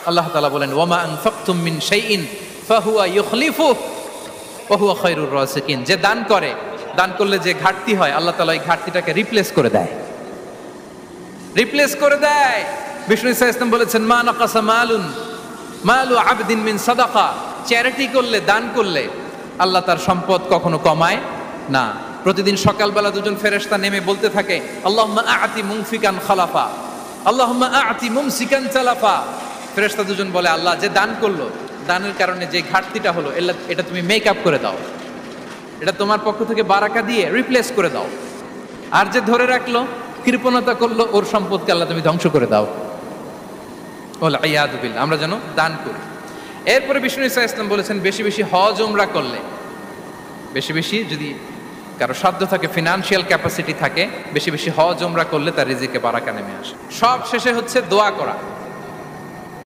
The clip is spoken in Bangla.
আল্লাহ তাআলা বলেন ওয়ামা আনফাকতুম মিন শাইইন ফাহুয়া ইউখলিফুহু ওয়া হুয়া খায়রুর রাযিকিন। যে দান করে, দান করলে যে ঘাটতি হয় আল্লাহ তাআলা এই ঘাটতিটাকে রিপ্লেস করে দেয়, রিপ্লেস করে দেয়। বিষ্ণু ইসা ইসলাম বলেছেন মা নাকাসা মালু আবদিন মিন সাদাকা। চ্যারিটি করলে, দান করলে আল্লাহ তার সম্পদ কখনো কমায় না। প্রতিদিন সকালবেলা দুজন ফেরেশতা নেমে বলতে থাকে আল্লাহুম্মা আ'তি মুনফিকান খালাফা, আল্লাহুম্মা আ'তি মুমসিকান চালাফা। ফেরেশতা দুজন বলে আল্লাহ যে দান করলো, দানের কারণে যে ঘাটতিটা হলো এটা তুমি মেক আপ করে দাও, এটা তোমার পক্ষ থেকে বারাকা দিয়ে রিপ্লেস করে দাও। আর যে ধরে রাখলো, কৃপণতা করলো, ওর সম্পদকে আল্লাহ তুমি ধ্বংস করে দাও। ওয়াল ইয়াদু বিল্লাহ। আমরা যেন দান করি। এরপরে বিষ্ণু ইসা ইসলাম বলেছেন বেশি বেশি হজ উমরা করলে, বেশি বেশি যদি কারো সাধ্য থাকে, ফিনান্সিয়াল ক্যাপাসিটি থাকে, বেশি বেশি হজ উমরা করলে তার রিজিকে বারাকা নেমে আসে। সব শেষে হচ্ছে দোয়া করা।